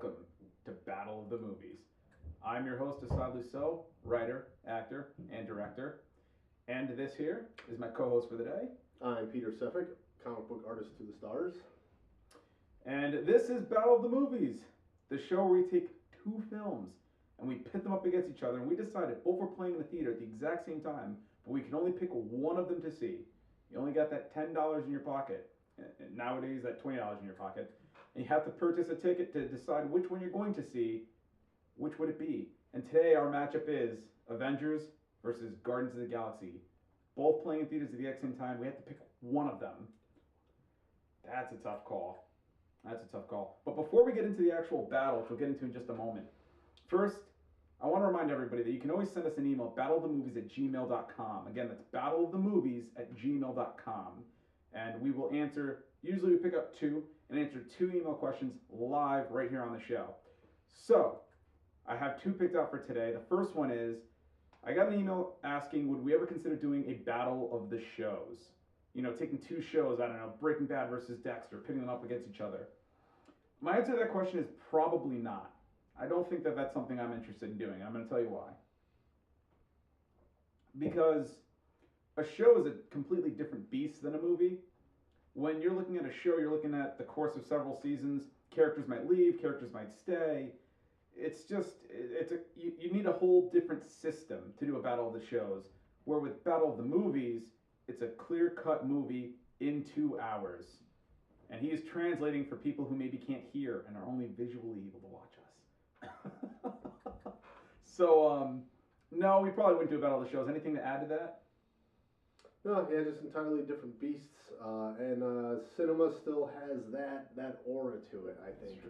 welcome to Battle of the Movies. I'm your host, Assad Lusso, writer, actor, and director. And this here is my co-host for the day. I'm Peter Sefik, comic book artist to the stars. And this is Battle of the Movies, the show where we take two films and we pit them up against each other, and we decide if both are playing in the theater at the exact same time, but we can only pick one of them to see. You only got that $10 in your pocket. And nowadays, that $20 in your pocket. And you have to purchase a ticket to decide which one you're going to see. Which would it be? And today our matchup is Avengers versus Guardians of the Galaxy. Both playing in theaters at the exact same time. We have to pick one of them. That's a tough call. That's a tough call. But before we get into the actual battle, which we'll get into in just a moment, first, I want to remind everybody that you can always send us an email, battleofthemovies@gmail.com. Again, that's battleofthemovies@gmail.com. And we will answer, usually we pick up two, and answer two email questions live right here on the show. So, I have two picked out for today. The first one is, I got an email asking, would we ever consider doing a battle of the shows? You know, taking two shows, I don't know, Breaking Bad versus Dexter, pitting them up against each other. My answer to that question is probably not. I don't think that that's something I'm interested in doing. I'm going to tell you why. Because a show is a completely different beast than a movie. When you're looking at a show, you're looking at the course of several seasons. Characters might leave, characters might stay. It's just, you need a whole different system to do a battle of the shows. Where with Battle of the Movies, it's a clear-cut movie in 2 hours. And he is translating for people who maybe can't hear and are only visually able to watch us. So, no, we probably wouldn't do a battle of the shows. Anything to add to that? No, yeah, just entirely different beasts, and cinema still has that aura to it, I think.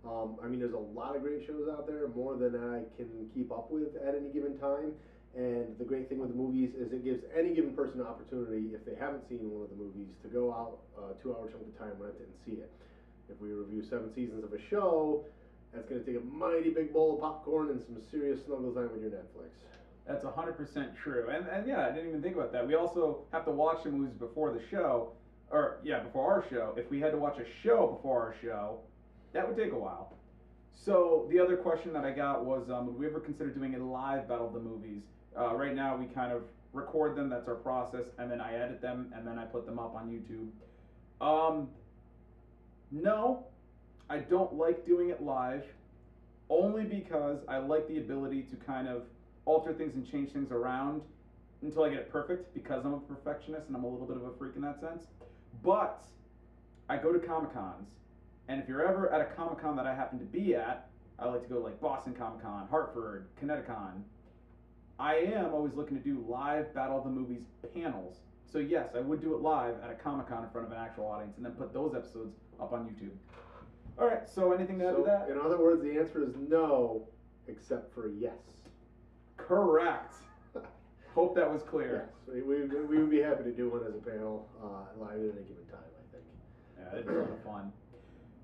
I mean, there's a lot of great shows out there, more than I can keep up with at any given time. And the great thing with the movies is it gives any given person an opportunity, if they haven't seen one of the movies, to go out a 2-hour chunk of time, rent it, and see it. If we review 7 seasons of a show, that's going to take a mighty big bowl of popcorn and some serious snuggle time with your Netflix. That's 100% true. And yeah, I didn't even think about that. We also have to watch the movies before the show, before our show. If we had to watch a show before our show, that would take a while. So the other question that I got was, would we ever consider doing a live battle of the movies? Right now we kind of record them, that's our process, and then I edit them, and then I put them up on YouTube. No, I don't like doing it live, only because I like the ability to kind of alter things and change things around until I get it perfect, because I'm a perfectionist and I'm a little bit of a freak in that sense. But I go to Comic-Cons, and if you're ever at a Comic-Con that I happen to be at, I like to go to like Boston Comic-Con, Hartford, Connecticut. I am always looking to do live Battle of the Movies panels. So yes, I would do it live at a Comic-Con in front of an actual audience, and then put those episodes up on YouTube. All right, so anything to add to that? In other words, the answer is no, except for yes. Correct. Hope that was clear. Yes, we would be happy to do one as a panel live at any given time, I think. Yeah, it'd be a lot of fun.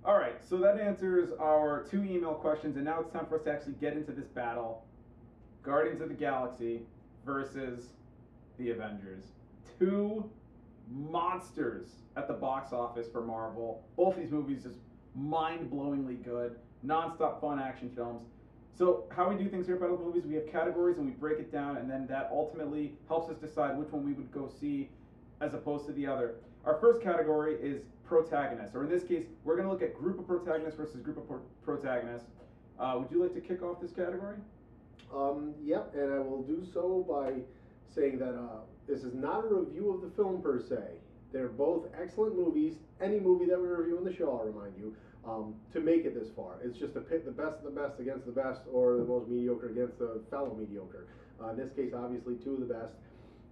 All right, so that answers our 2 email questions, and now it's time for us to actually get into this battle. Guardians of the Galaxy versus the Avengers. 2 monsters at the box office for Marvel. Both these movies just mind-blowingly good, non-stop fun action films. So how we do things here at Battle of the Movies, we have categories and we break it down, and then that ultimately helps us decide which one we would go see as opposed to the other. Our first category is protagonists, or in this case, we're going to look at group of protagonists versus group of protagonists. Would you like to kick off this category? Yep, and I will do so by saying that this is not a review of the film per se. They're both excellent movies. Any movie that we review in the show, I'll remind you, to make it this far. It's just to pit the best of the best against the best, or the most mediocre against the fellow mediocre. In this case, obviously, 2 of the best.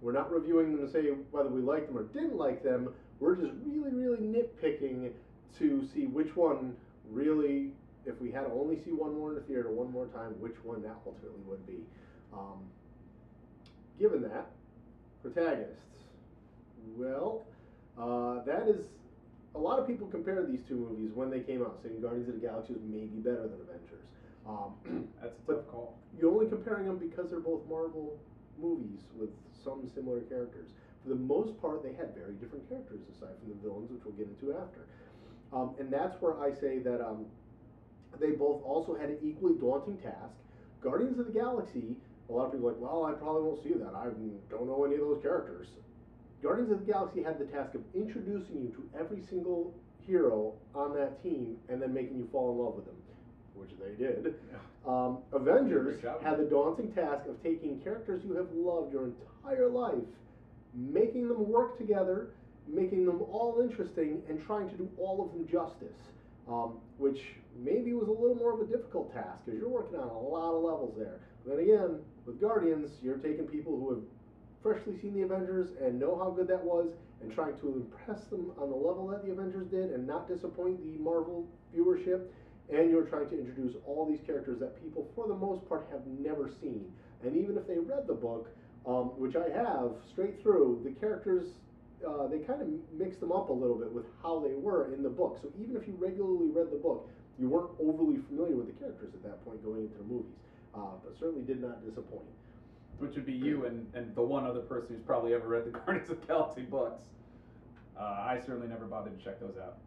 We're not reviewing them to say whether we liked them or didn't like them. We're just really, really nitpicking to see which one really, if we had to only see one more in the theater one more time, which one that ultimately would be. Given that, protagonists. Well, that is, a lot of people compared these 2 movies when they came out, saying Guardians of the Galaxy was maybe better than Avengers. That's a tough call. You're only comparing them because they're both Marvel movies with some similar characters. For the most part, they had very different characters, aside from the villains, which we'll get into after. And that's where I say that They both also had an equally daunting task. Guardians of the Galaxy, a lot of people are like, well, I probably won't see that. I don't know any of those characters. Guardians of the Galaxy had the task of introducing you to every single hero on that team and then making you fall in love with them, which they did. Avengers had the daunting task of taking characters you have loved your entire life, making them work together, making them all interesting, and trying to do all of them justice, which maybe was a little more of a difficult task because you're working on a lot of levels there. But then again, with Guardians, you're taking people who have freshly seen the Avengers and know how good that was and trying to impress them on the level that the Avengers did and not disappoint the Marvel viewership. And you're trying to introduce all these characters that people, for the most part, have never seen. And even if they read the book, which I have straight through, the characters, they kind of mixed them up a little bit with how they were in the book. So even if you regularly read the book, you weren't overly familiar with the characters at that point going into the movies. But certainly did not disappoint. Which would be you and the one other person who's probably ever read the Guardians of the Galaxy books. I certainly never bothered to check those out.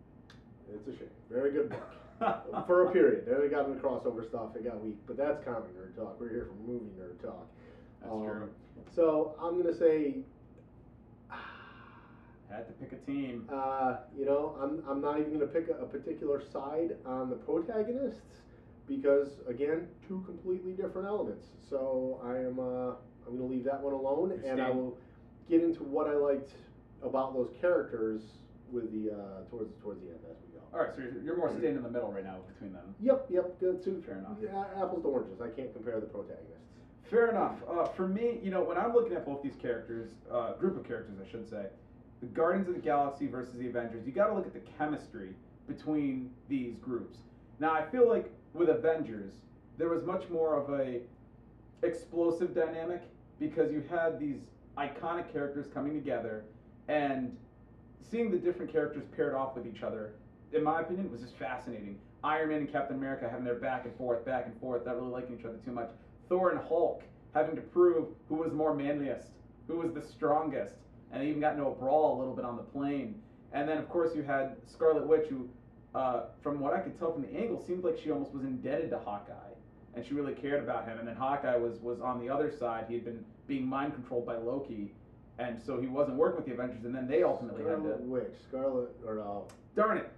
It's a shame. Very good book. For a period. Then it got into crossover stuff. It got weak. But that's comic nerd talk. We're here for movie nerd talk. That's true. So I'm going to say... Had to pick a team. I'm not even going to pick a particular side on the protagonists because, again, two completely different elements. So I'm going to leave that one alone, and I will get into what I liked about those characters with the towards the end as we go. All right, so you're more staying in the middle right now between them. Yep, good too. Fair enough. Apples to oranges. I can't compare the protagonists. Fair enough. For me, when I'm looking at both these characters, group of characters, I should say, the Guardians of the Galaxy versus the Avengers, you got to look at the chemistry between these groups. Now, I feel like with Avengers, there was much more of a explosive dynamic because you had these iconic characters coming together and seeing the different characters paired off with each other, in my opinion, was just fascinating. Iron Man and Captain America having their back and forth, not really liking each other too much. Thor and Hulk having to prove who was more manliest, who was the strongest, and they even got into a brawl a little bit on the plane. And then, of course, you had Scarlet Witch, who, from what I could tell from the angle, seemed like she almost was indebted to Hawkeye, and she really cared about him. And then Hawkeye was on the other side. He had been being mind controlled by Loki, and so he wasn't working with the Avengers, and then they ultimately had to... Darn it.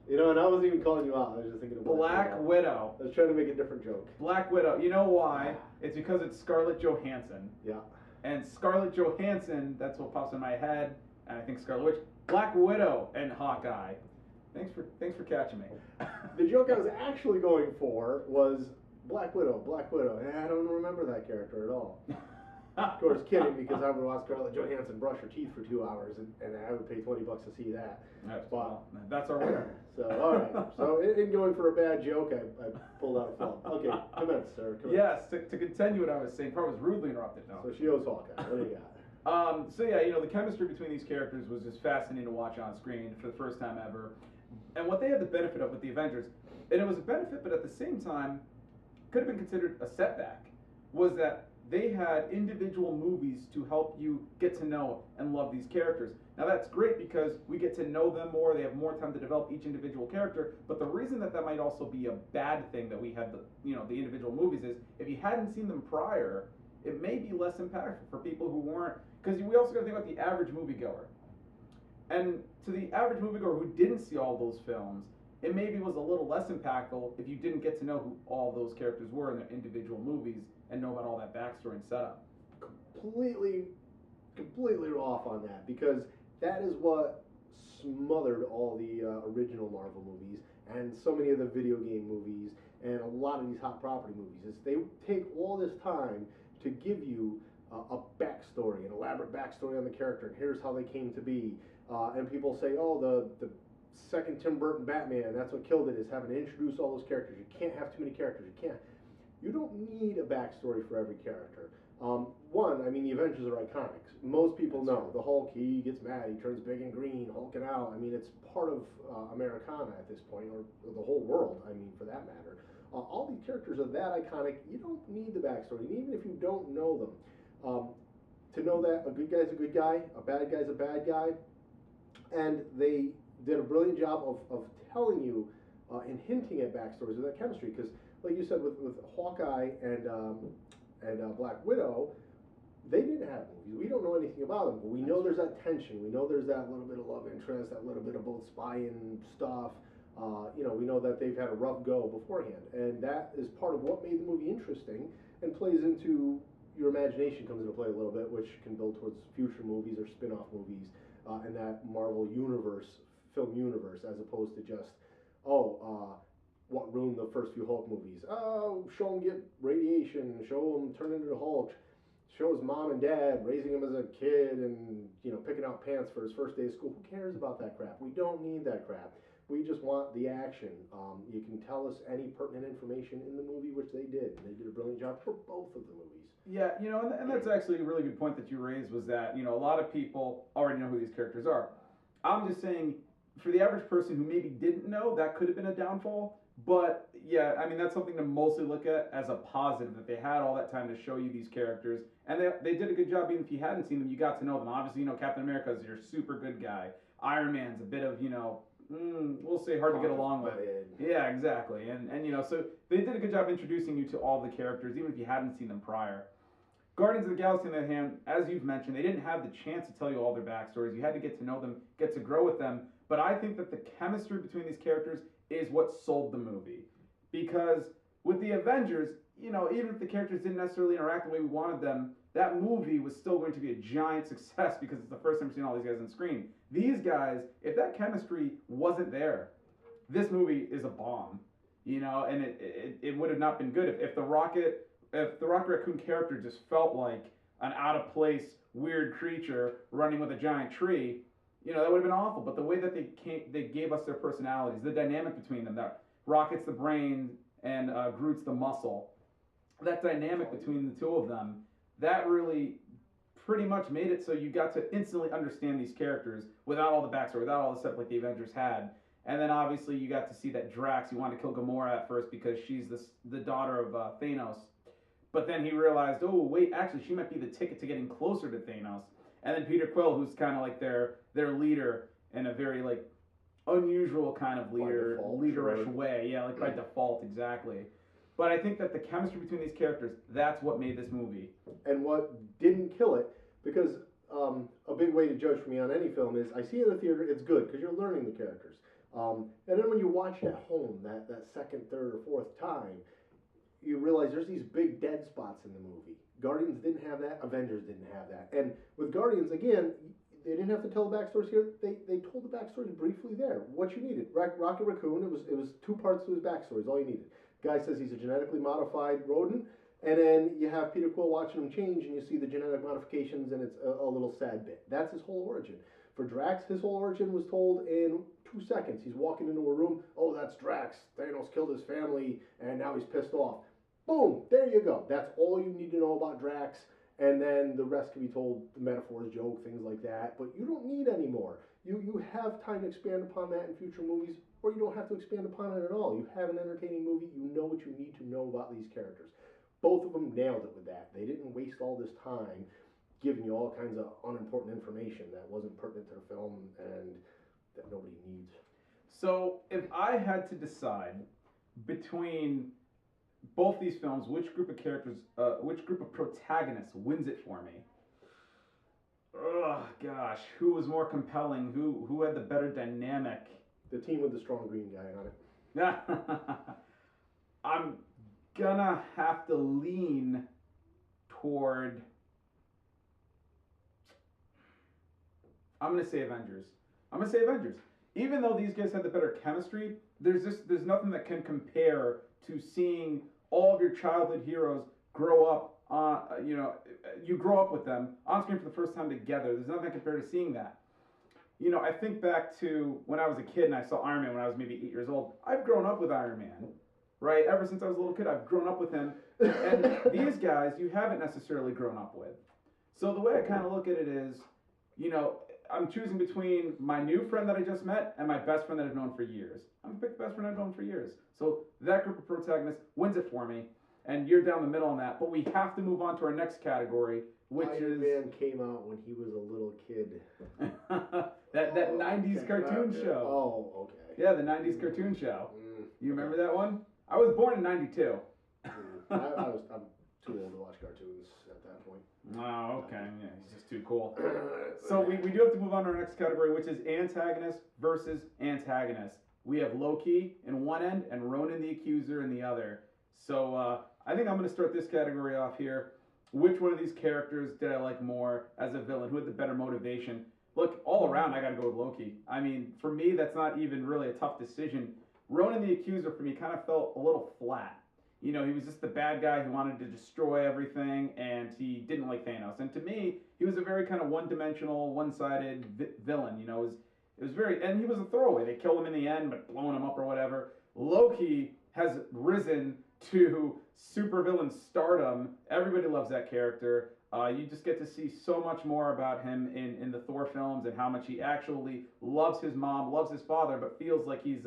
And I wasn't even calling you out. I was just thinking of Black Widow. I was trying to make a different joke. Black Widow. You know why? It's because it's Scarlett Johansson. Yeah. And Scarlett Johansson, that's what pops in my head, and I think Scarlet Witch, Black Widow and Hawkeye. Thanks for catching me. The joke I was actually going for was Black Widow. And I don't remember that character at all. Of course, kidding, because I would watch Scarlett Johansson brush her teeth for 2 hours, and I would pay $20 to see that. That's our winner. So, all right. So, in going for a bad joke, I pulled out a flop. Okay, commence, sir. Commence. Yes, to continue what I was saying, probably was rudely interrupted. No. So she owes Hawkeye. What do you got? So yeah, the chemistry between these characters was just fascinating to watch on screen for the first time ever. And what they had the benefit of with the Avengers, and it was a benefit, but at the same time, could have been considered a setback, was that they had individual movies to help you get to know and love these characters. Now that's great because we get to know them more, they have more time to develop each individual character, but the reason that might also be a bad thing that we had the individual movies is, if you hadn't seen them prior, it may be less impactful for people who weren't, because we also got to think about the average moviegoer. And to the average moviegoer who didn't see all those films, it maybe was a little less impactful if you didn't get to know who all those characters were in their individual movies and know about all that backstory and setup. Completely off on that, because that is what smothered all the original Marvel movies and so many of the video game movies and a lot of these hot property movies. Is they take all this time to give you a backstory, an elaborate backstory on the character, and here's how they came to be. And people say, oh, the second Tim Burton Batman, that's what killed it, is having to introduce all those characters. You can't have too many characters. You don't need a backstory for every character. One, I mean, the Avengers are iconic. Most people know. The Hulk, he gets mad, he turns big and green, hulking out. I mean, it's part of Americana at this point, or the whole world, I mean, for that matter. All these characters are that iconic, you don't need the backstory. And even if you don't know them, to know that a good guy's a good guy, a bad guy's a bad guy, and they did a brilliant job of telling you and hinting at backstories of that chemistry. Because, like you said, with Hawkeye and Black Widow, they didn't have movies. We don't know anything about them, but we know there's that tension. We know there's that little bit of love interest, that little bit of both spying stuff. We know that they've had a rough go beforehand, and that is part of what made the movie interesting and plays into your imagination comes into play a little bit, which can build towards future movies or spin-off movies in that Marvel universe, film universe, as opposed to just, what ruined the first few Hulk movies? Oh, show him get radiation, show him turn into the Hulk, show his mom and dad raising him as a kid and, picking out pants for his first day of school. Who cares about that crap? We don't need that crap. We just want the action. You can tell us any pertinent information in the movie, which they did. And they did a brilliant job for both of the movies. Yeah, and that's actually a really good point that you raised was that, a lot of people already know who these characters are. I'm just saying, for the average person who maybe didn't know, that could have been a downfall. But, yeah, I mean, that's something to mostly look at as a positive, that they had all that time to show you these characters. And they did a good job, even if you hadn't seen them, you got to know them. Obviously, Captain America is your super good guy. Iron Man's a bit of, we'll say hard to get along with. Yeah, exactly. And so they did a good job introducing you to all the characters, even if you hadn't seen them prior. Guardians of the Galaxy, on the other hand, as you've mentioned, they didn't have the chance to tell you all their backstories. You had to get to know them, get to grow with them. But I think that the chemistry between these characters is what sold the movie. Because with the Avengers, even if the characters didn't necessarily interact the way we wanted them, that movie was still going to be a giant success because it's the first time we've seen all these guys on screen. These guys, if that chemistry wasn't there, this movie is a bomb. And it would have not been good if the Rocket Raccoon character just felt like an out of place weird creature running with a giant tree. That would have been awful. But the way that they gave us their personalities, the dynamic between them, that Rocket's the brain and Groot's the muscle, that dynamic between the two of them, that really pretty much made it so you got to instantly understand these characters without all the backstory, without all the stuff like the Avengers had. And then obviously you got to see that Drax, he wanted to kill Gamora at first because she's the daughter of Thanos. But then he realized, oh, wait, actually she might be the ticket to getting closer to Thanos. And then Peter Quill, who's kind of like their leader in a very like unusual kind of leaderish way. Yeah, like by default, exactly. But I think that the chemistry between these characters, that's what made this movie. And what didn't kill it, because a big way to judge for me on any film is I see it in the theater, it's good, because you're learning the characters. And then when you watch it at home, that second, third, or fourth time, you realize there's these big dead spots in the movie. Guardians didn't have that, Avengers didn't have that. And with Guardians, again, they didn't have to tell the backstories here. They told the backstories briefly there. What you needed. Rocket Raccoon, it was 2 parts to his backstory, is all you needed. Guy says he's a genetically modified rodent, and then you have Peter Quill watching him change, and you see the genetic modifications, and it's a little sad bit. That's his whole origin. For Drax, his whole origin was told in 2 seconds. He's walking into a room, oh, that's Drax. Thanos killed his family, and now he's pissed off. Boom, there you go. That's all you need to know about Drax, and then the rest can be told, the metaphors, joke, things like that, but you don't need any more. You have time to expand upon that in future movies, or you don't have to expand upon it at all. You have an entertaining movie, you know what you need to know about these characters. Both of them nailed it with that. They didn't waste all this time giving you all kinds of unimportant information that wasn't pertinent to the film and that nobody needs. So if I had to decide between both these films, which group of characters, which group of protagonists wins it for me? Oh gosh, who was more compelling? Who had the better dynamic? The team with the strong green guy on it. I'm gonna have to lean toward. I'm gonna say Avengers. Even though these guys had the better chemistry, there's nothing that can compare to seeing all of your childhood heroes grow up. You grow up with them on screen for the first time together. There's nothing compared to seeing that. I think back to when I was a kid and I saw Iron Man when I was maybe 8 years old. I've grown up with Iron Man, right? Ever since I was a little kid, I've grown up with him. And these guys, you haven't necessarily grown up with. So the way I kind of look at it is, I'm choosing between my new friend that I just met and my best friend that I've known for years. I'm going to pick the best friend I've known for years. So that group of protagonists wins it for me. And you're down the middle on that. But we have to move on to our next category, which Iron Man came out when he was a little kid. That 90s okay. cartoon show. Oh, okay. Yeah, the 90s cartoon show. Mm, You remember that one? I was born in 92. I'm too old to watch cartoons at that point. Oh, okay. Yeah, he's just too cool. So we do have to move on to our next category, which is antagonist versus antagonist. We have Loki in one end and Ronan the Accuser in the other. So I think I'm going to start this category off here. Which one of these characters did I like more as a villain? Who had the better motivation? Look, all around, I got to go with Loki. I mean, for me, that's not even really a tough decision. Ronan the Accuser, for me, kind of felt a little flat. You know, he was just the bad guy who wanted to destroy everything, and he didn't like Thanos. And to me, he was a very kind of one-dimensional, one-sided villain. You know, it was very, and he was a throwaway. They killed him in the end, but blowing him up or whatever. Loki has risen to supervillain stardom. Everybody loves that character. You just get to see so much more about him in the Thor films and how much he actually loves his mom, loves his father, but feels like he's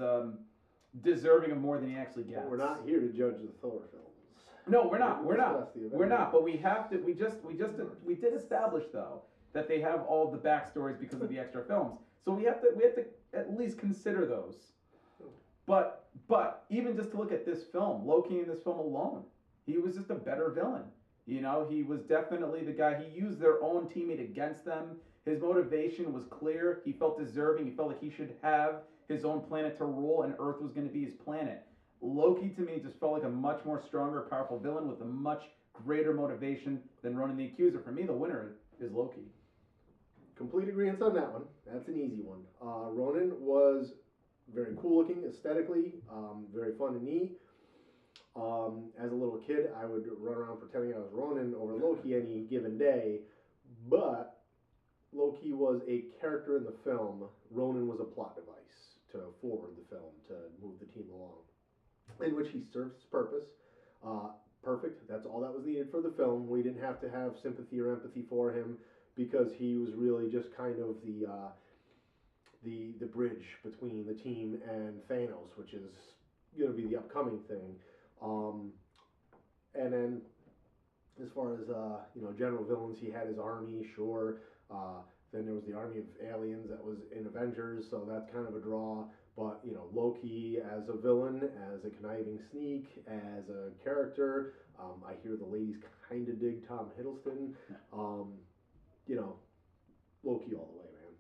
deserving of more than he actually gets. But we're not here to judge the Thor films. No, we're not. We're not. But we have to. We did establish though that they have all the backstories because of the extra films. So we have to at least consider those. But even just to look at this film, Loki in this film alone, he was just a better villain. You know, he was definitely the guy. He used their own teammate against them. His motivation was clear. He felt deserving. He felt like he should have his own planet to rule, and Earth was going to be his planet. Loki, to me, just felt like a much more stronger, powerful villain with a much greater motivation than Ronan the Accuser. For me, the winner is Loki. Complete agreement on that one. That's an easy one. Ronan was very cool looking aesthetically, very fun and neat. As a little kid, I would run around pretending I was Ronan over Loki any given day, but Loki was a character in the film. Ronan was a plot device to forward the film, to move the team along, in which he served his purpose. Perfect. That's all that was needed for the film. We didn't have to have sympathy or empathy for him because he was really just kind of the bridge between the team and Thanos, which is going to be the upcoming thing. And then, as far as general villains, he had his army, sure. Then there was the army of aliens that was in Avengers, so that's kind of a draw. But Loki as a villain, as a conniving sneak, as a character. I hear the ladies kind of dig Tom Hiddleston. Loki all the way, man.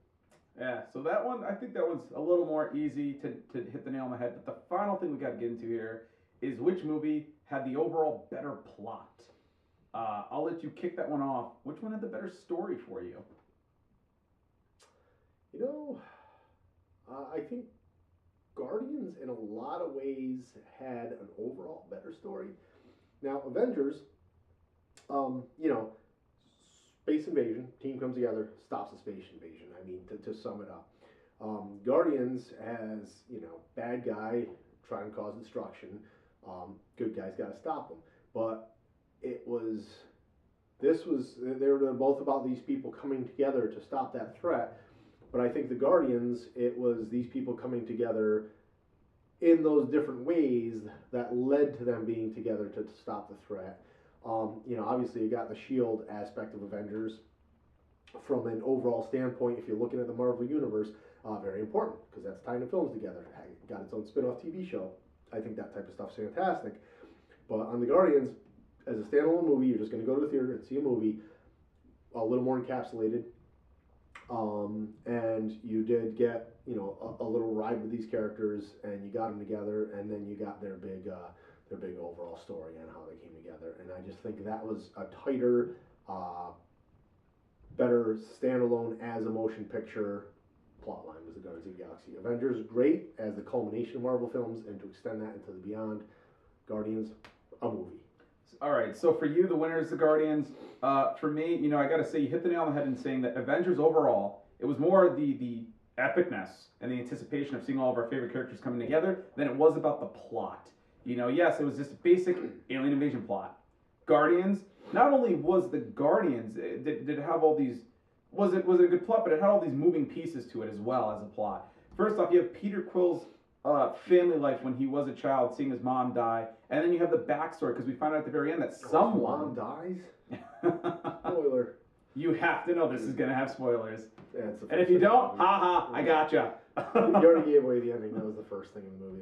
Yeah, so that one, I think that one's a little more easy to hit the nail on the head. But the final thing we got to get into here is which movie had the overall better plot. I'll let you kick that one off. Which one had the better story for you? I think Guardians in a lot of ways had an overall better story. Now, Avengers, space invasion, team comes together, stops the space invasion. I mean, to sum it up. Guardians has, bad guy trying to cause destruction. Good guy's got to stop him. But they were both about these people coming together to stop that threat. But I think the Guardians, it was these people coming together in those different ways that led to them being together to stop the threat. Obviously you got the SHIELD aspect of Avengers from an overall standpoint. If you're looking at the Marvel Universe, very important because that's tying the films together. It got its own spin-off TV show. I think that type of stuff's fantastic. But on the Guardians, as a standalone movie, you're just going to go to the theater and see a movie, a little more encapsulated. And you did get, a little ride with these characters, and you got them together, and then you got their big overall story and how they came together. And I just think that was a tighter, better standalone as a motion picture plotline was the Guardians of the Galaxy. Avengers, great as the culmination of Marvel films, and to extend that into the beyond, Guardians, a movie. All right, so for you, the winner is the Guardians. For me, I got to say, you hit the nail on the head in saying that Avengers overall, it was more the epicness and the anticipation of seeing all of our favorite characters coming together than it was about the plot. Yes, it was just a basic alien invasion plot. Guardians, not only was the Guardians, did it have all these, was it a good plot, but it had all these moving pieces to it as well as a plot. First off, you have Peter Quill's family life when he was a child, seeing his mom die, and then you have the backstory because we find out at the very end that someone mom dies. Spoiler. You have to know this is going to have spoilers. Yeah, it's the And if first you thing don't, in the movie. haha, I gotcha. You already gave away the ending. That was the first thing in the movie.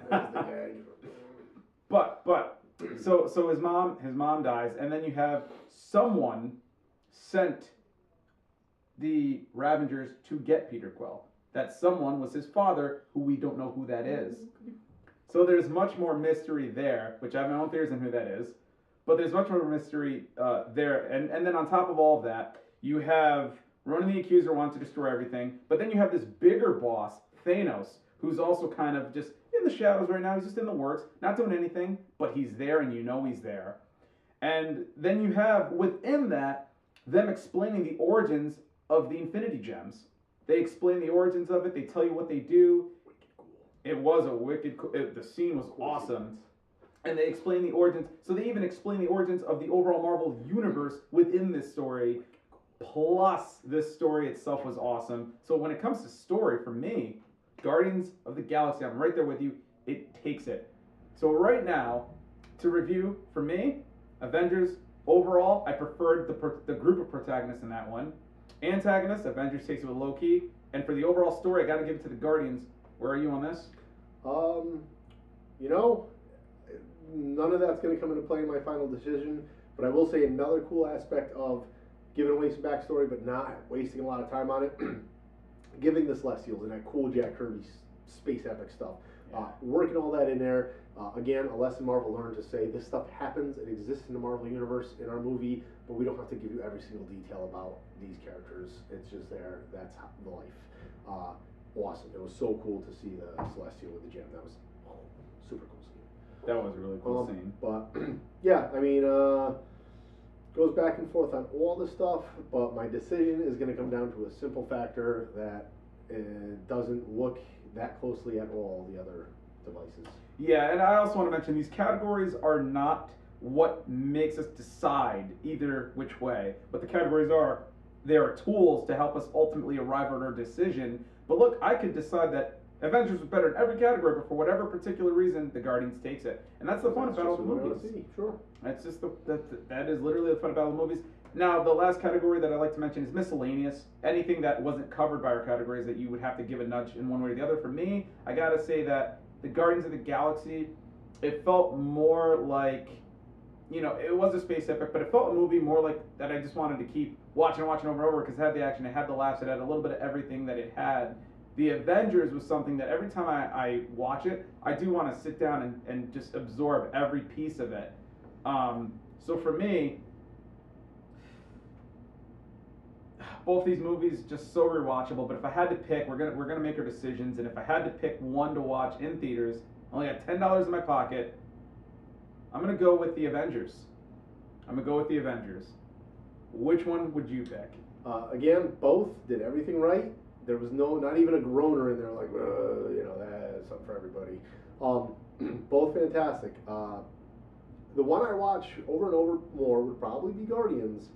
That was the gag. But so his mom dies, and then you have someone sent the Ravengers to get Peter Quill. That someone was his father, who we don't know who that is. So there's much more mystery there, which I have my own theories on who that is. But there's much more mystery there. And then on top of all of that, you have Ronan the Accuser wants to destroy everything. But then you have this bigger boss, Thanos, who's also kind of just in the shadows right now. He's just in the works, not doing anything, but he's there and you know he's there. And then you have, within that, them explaining the origins of the Infinity Gems. They explain the origins of it. They tell you what they do. It was a wicked cool. The scene was awesome. And they explain the origins. So they even explain the origins of the overall Marvel universe within this story. Plus, this story itself was awesome. So when it comes to story, for me, Guardians of the Galaxy, I'm right there with you. It takes it. So right now, to review, for me, Avengers, overall, I preferred the group of protagonists in that one. Antagonist, Avengers takes it with Loki. And for the overall story, I got to give it to the Guardians. Where are you on this? You know, none of that's going to come into play in my final decision, but I will say another cool aspect of giving away some backstory, but not wasting a lot of time on it, giving the Celestials and that cool Jack Kirby space epic stuff. Working all that in there. Again, a lesson Marvel learned to say this stuff happens, it exists in the Marvel Universe, in our movie, but we don't have to give you every single detail about these characters. It's just there. That's the life. Awesome. It was so cool to see the Celestial with the gem. That was super cool scene. That was a really cool scene. But yeah, I mean, goes back and forth on all the stuff, but my decision is going to come down to a simple factor that it doesn't look that closely at all the other devices. Yeah, and I also want to mention these categories are not what makes us decide either which way. What the categories are, they are tools to help us ultimately arrive at our decision. But look, I could decide that Avengers was better in every category, but for whatever particular reason, the Guardians takes it. And that's the fun of Battle of the Movies. Sure. That's just that is literally the fun of Battle of the Movies. Now, the last category that I'd like to mention is miscellaneous. Anything that wasn't covered by our categories that you would have to give a nudge in one way or the other. For me, I gotta say that the Guardians of the Galaxy, it felt more like, you know, it was a space epic, but it felt a movie more like that I just wanted to keep watching over and over because it had the action, it had the laughs, it had a little bit of everything that it had. The Avengers was something that every time I watch it, I do want to sit down and just absorb every piece of it. So for me, both these movies just so rewatchable. But if I had to pick, we're gonna make our decisions. And if I had to pick one to watch in theaters, I only got $10 in my pocket. I'm gonna go with the Avengers. Which one would you pick? Again, both did everything right. There was not even a groaner in there like, you know, that's something for everybody. Both fantastic. The one I watch over and over more would probably be Guardians.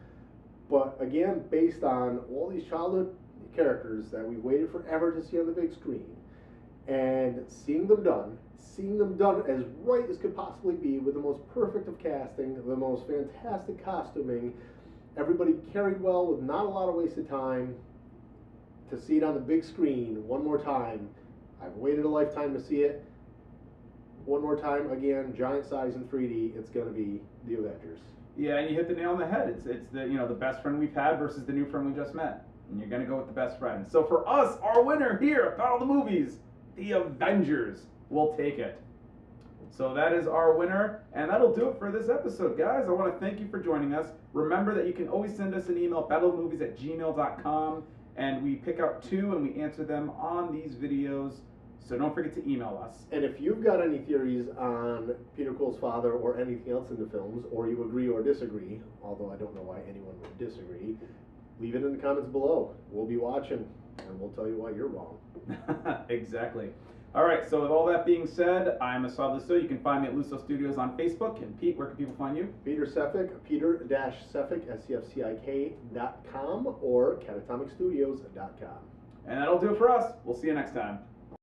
But again, based on all these childhood characters that we've waited forever to see on the big screen, and seeing them done as right as could possibly be with the most perfect of casting, the most fantastic costuming, everybody carried well with not a lot of wasted time, to see it on the big screen one more time. I've waited a lifetime to see it. One more time, again, giant size in 3D, it's going to be the Avengers. Yeah, and you hit the nail on the head. It's the, you know, the best friend we've had versus the new friend we just met. And you're going to go with the best friend. So for us, our winner here at Battle of the Movies, the Avengers will take it. So that is our winner, and that'll do it for this episode, guys. I want to thank you for joining us. Remember that you can always send us an email, battleofthemovies@gmail.com, and we pick out 2 and we answer them on these videos. So don't forget to email us. And if you've got any theories on Peter Quill's father or anything else in the films, or you agree or disagree, although I don't know why anyone would disagree, leave it in the comments below. We'll be watching, and we'll tell you why you're wrong. Exactly. All right, so with all that being said, I'm Asad Lusso. You can find me at Lusso Studios on Facebook. And Pete, where can people find you? Peter Sefik, Peter-Sefik, SEFCIK.com, or catatomicstudios.com. And that'll do it for us. We'll see you next time.